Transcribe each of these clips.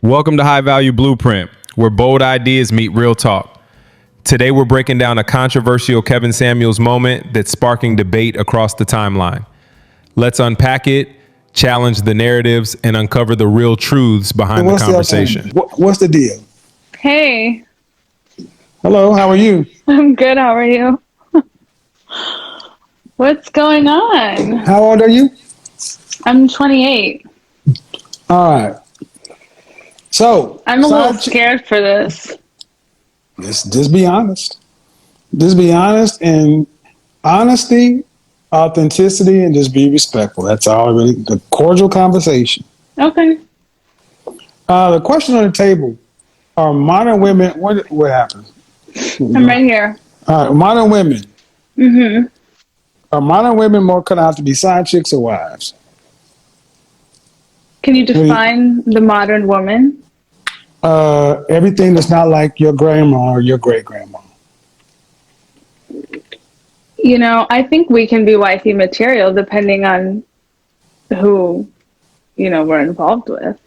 Welcome to High Value Blueprint, where bold ideas meet real talk. Today, we're breaking down a controversial Kevin Samuels moment that's sparking debate across the timeline. Let's unpack it, challenge the narratives, and uncover the real truths behind the conversation. What's the deal? Hey, Hello, how are you? I'm good. How are you? What's going on? How old are you? I'm 28. All right. So I'm a little scared for this. Just be honest. Just be honest, and honesty, authenticity, and just be respectful. That's all really. The cordial conversation. Okay. The question on the table: are modern women? What happened? I'm right here. All right, modern women. Mm-hmm. Are modern women more cut out to be side chicks or wives? Can you define the modern woman? Everything that's not like your grandma or your great grandma. You know, I think we can be wifey material depending on who, we're involved with.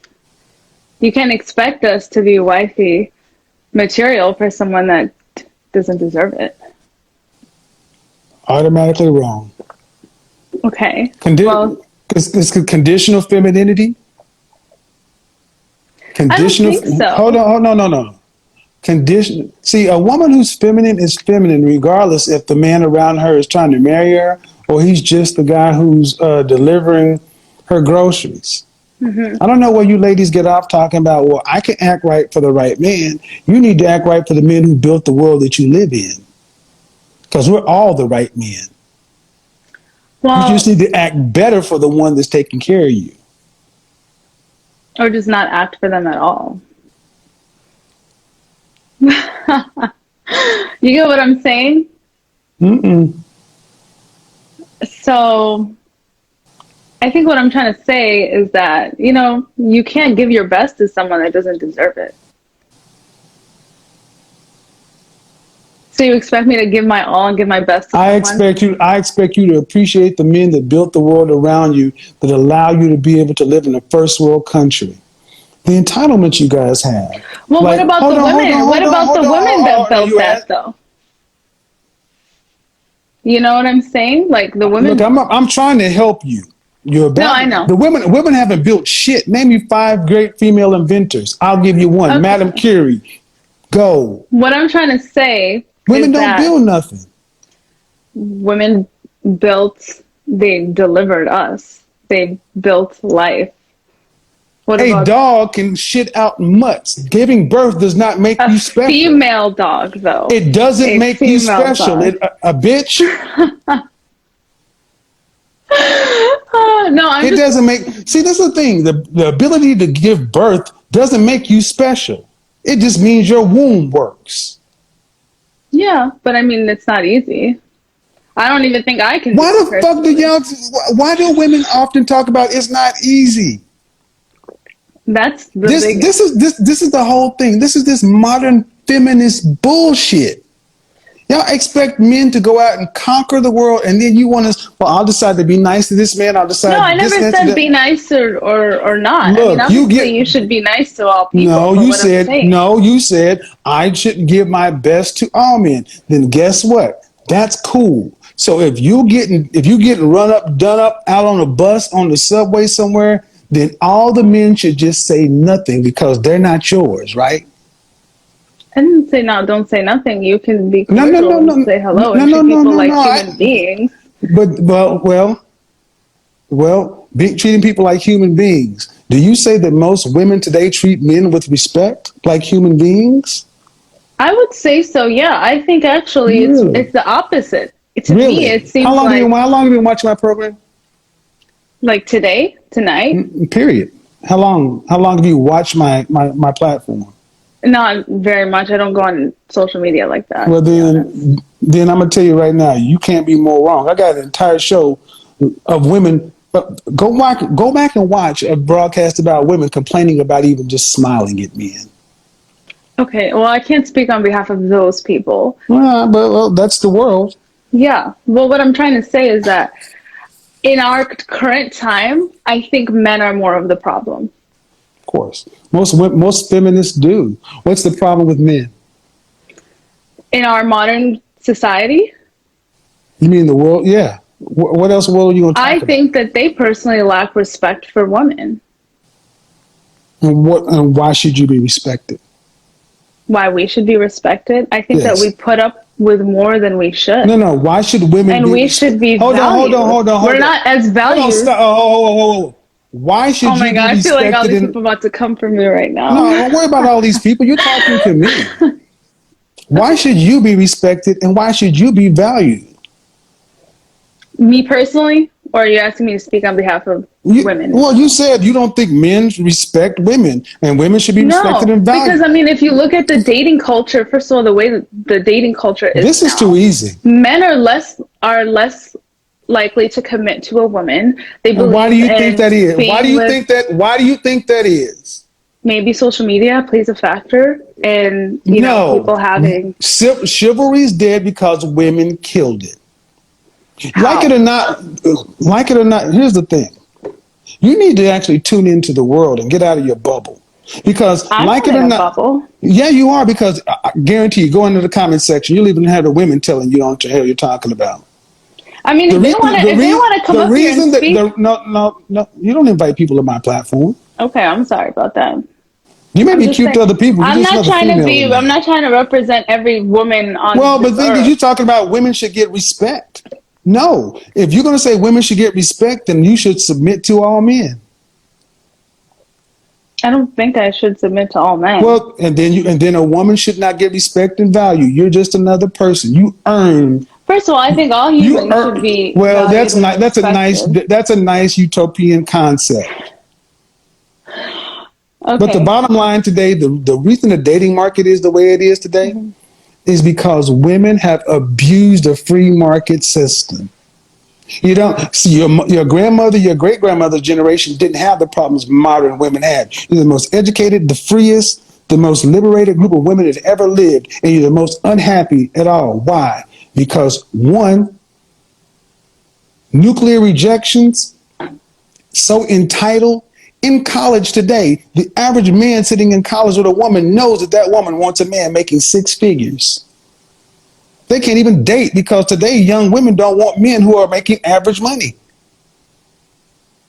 You can't expect us to be wifey material for someone that doesn't deserve it. Automatically wrong. Okay. It's conditional femininity. Conditional. I don't think so. Hold on. No. Condition. See, a woman who's feminine is feminine, regardless if the man around her is trying to marry her or he's just the guy who's delivering her groceries. Mm-hmm. I don't know where you ladies get off talking about, well, I can act right for the right man. You need to act right for the men who built the world that you live in. Because we're all the right men. Well, you just need to act better for the one that's taking care of you. Or just not act for them at all. You get what I'm saying? Mm-mm. So I think what I'm trying to say is that, you can't give your best to someone that doesn't deserve it. So you expect me to give my all and give my best to someone? I expect you to appreciate the men that built the world around you, that allow you to be able to live in a first world country. The entitlement you guys have. Well, what about the women? What about the women that built that, though? You know what I'm saying? Like the women. Look, I'm trying to help you. No, I know. The women haven't built shit. Name me 5 great female inventors. I'll give you one. Okay. Madame Curie. Go. What I'm trying to say. Women don't build nothing. Women they delivered us. They built life. A dog can shit out mutts. Giving birth does not make you special. A female dog, though. It doesn't make you special. A bitch. No, it doesn't make. See, that's the thing. The ability to give birth doesn't make you special. It just means your womb works. Yeah, but I mean, it's not easy. I don't even think I can. Why the fuck do y'all? Why do women often talk about it's not easy? That's the this is the whole thing. This is this modern feminist bullshit. Y'all expect men to go out and conquer the world, and then you want to. Well, I'll decide to be nice to this man. I'll decide. No, I never said be nice or not. Look, I mean, obviously, you should be nice to all people. No, you said I should give my best to all men. Then guess what? That's cool. So if you getting done up out on a bus on the subway somewhere, then all the men should just say nothing because they're not yours, right? I didn't say no. Don't say nothing. You can be cordial and say hello and treat people like human beings. But treating people like human beings. Do you say that most women today treat men with respect, like human beings? I would say so. Yeah, I think actually it's the opposite. To me, it seems how long have you been watching my program? Like tonight. Period. How long have you watched my platform? Not very much. I don't go on social media like that. Well, then I'm gonna tell you right now, you can't be more wrong. I got an entire show of women. Go back and watch a broadcast about women complaining about even just smiling at men. Okay, well, I can't speak on behalf of those people. Well, that's the world. Yeah. Well, what I'm trying to say is that in our current time, I think men are more of the problem. course. Most feminists do. What's the problem with men? In our modern society, You mean the world? Yeah. What else world are you going to talk I about? think that they personally lack respect for women. And why should you be respected? Why we should be respected? I think that Yes. we put up with more than we should. No. Why should women And be we should be Hold valued. on. We're not as Hold on, valued. stop. Oh. Why should Oh my you God, be I feel like all respected? these people about to come for me right now. No, don't worry about all these people. You're talking to me. Why should you be respected and why should you be valued? Me personally? Or are you asking me to speak on behalf of women? Well, you said you don't think men respect women and women should be respected and valued. Because I mean, if you look at the dating culture, first of all, the way that the dating culture is This is now, too easy. men are less likely to commit to a woman. They believe And why do you think that is? being Why do you with- think that is? Maybe social media plays a factor in people having Chivalry is dead because women killed it. How? Like it or not, here's the thing. You need to actually tune into the world and get out of your bubble. Because I'm like not it or in a not, bubble. yeah, you are. Because I guarantee you, go into the comment section, you'll even have the women telling you what the hell you're talking about. I mean, if they want to come up here and speak, no, you don't invite people to my platform. okay, I'm sorry about that. You may I'm be just cute saying, to other people. I'm not trying to be. I'm not trying to represent every woman on. Well, but this the thing is, earth. you're talking about women should get respect. No, if you're going to say women should get respect, then you should submit to all men. I don't think I should submit to all men. Well, and then a woman should not get respect and value. You're just another person. You earn. First of all, I think all humans should be. Well, that's valued and not. That's a nice utopian concept. Okay. But the bottom line today, the reason the dating market is the way it is today, is because women have abused the free market system. You don't see your grandmother, your great grandmother's generation didn't have the problems modern women had. You're the most educated, the freest, the most liberated group of women that ever lived, and you're the most unhappy at all. Why? Because one, nuclear rejections, so entitled. In college today, the average man sitting in college with a woman knows that woman wants a man making six figures. They can't even date because today young women don't want men who are making average money.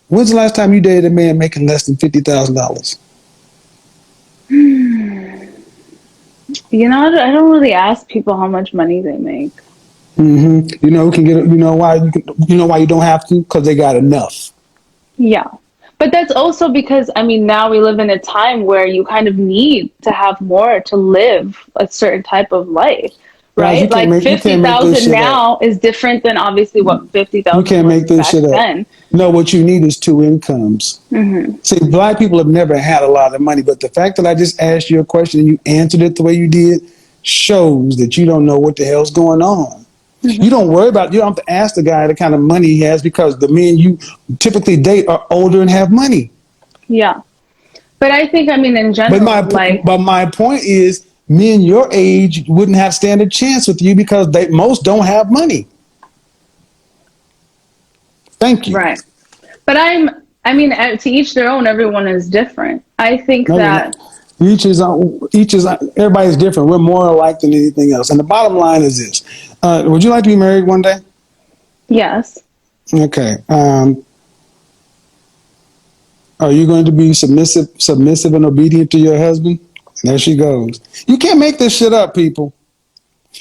When's the last time you dated a man making less than $50,000? I don't really ask people how much money they make. Mm-hmm. You know who can get? You know why you don't have to? Because they got enough. Yeah. But that's also because, now we live in a time where you kind of need to have more to live a certain type of life, right? Like 50,000 now is different than obviously what 50,000 You can't make this shit up. then. No, what you need is two incomes. Mm-hmm. See, black people have never had a lot of money, but the fact that I just asked you a question and you answered it the way you did shows that you don't know what the hell's going on. You don't worry about, you don't have to ask the guy the kind of money he has because the men you typically date are older and have money. Yeah. But I think, in general, but my point is men your age wouldn't have stand a chance with you because most don't have money. Thank you. Right. But to each their own, everyone is different. I think that everybody's different. We're more alike than anything else. And the bottom line is this. Would you like to be married one day? Yes. Okay. Are you going to be submissive and obedient to your husband? There she goes. You can't make this shit up, people.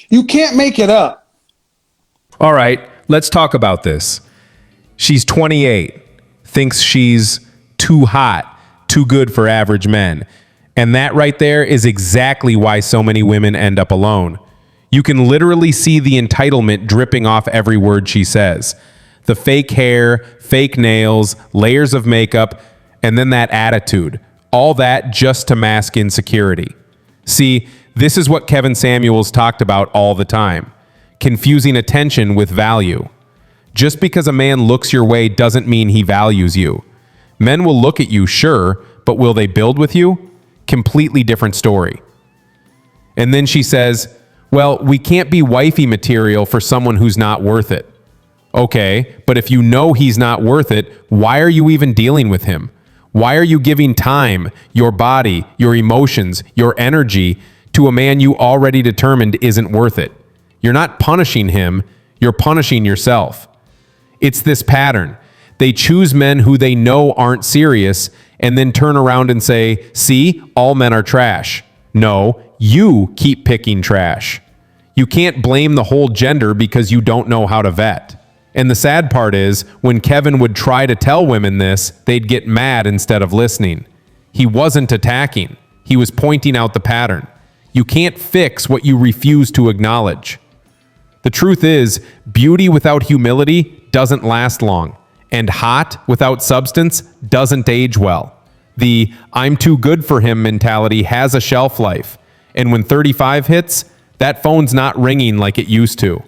You can't make it up. All right, let's talk about this. She's 28, thinks she's too hot, too good for average men. And that right there is exactly why so many women end up alone. You can literally see the entitlement dripping off every word she says. The fake hair, fake nails, layers of makeup, and then that attitude. All that just to mask insecurity. See, this is what Kevin Samuels talked about all the time. Confusing attention with value. Just because a man looks your way doesn't mean he values you. Men will look at you, sure, but will they build with you? Completely different story. And then she says, well, we can't be wifey material for someone who's not worth it. Okay, but if you know he's not worth it, why are you even dealing with him? Why are you giving time, your body, your emotions, your energy to a man you already determined isn't worth it? You're not punishing him, you're punishing yourself. It's this pattern. They choose men who they know aren't serious and then turn around and say, see, all men are trash. No, you keep picking trash. You can't blame the whole gender because you don't know how to vet. And the sad part is, when Kevin would try to tell women this, they'd get mad instead of listening. He wasn't attacking. He was pointing out the pattern. You can't fix what you refuse to acknowledge. The truth is, beauty without humility doesn't last long, and hot without substance doesn't age well. The "I'm too good for him" mentality has a shelf life, and when 35 hits, that phone's not ringing like it used to.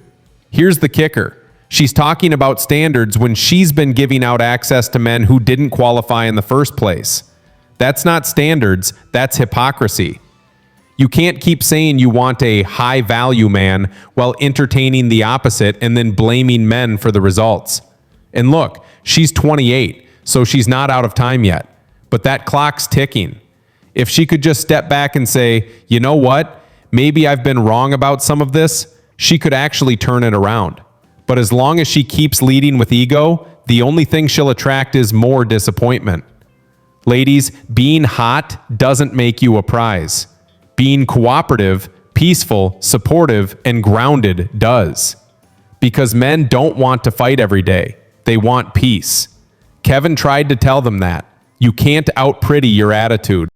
Here's the kicker. She's talking about standards when she's been giving out access to men who didn't qualify in the first place. That's not standards, that's hypocrisy. You can't keep saying you want a high-value man while entertaining the opposite and then blaming men for the results. And look, she's 28, so she's not out of time yet. But that clock's ticking. If she could just step back and say, you know what? Maybe I've been wrong about some of this, she could actually turn it around. But as long as she keeps leading with ego, the only thing she'll attract is more disappointment. Ladies, being hot doesn't make you a prize. Being cooperative, peaceful, supportive, and grounded does. Because men don't want to fight every day. They want peace. Kevin tried to tell them that. You can't out-pretty your attitude.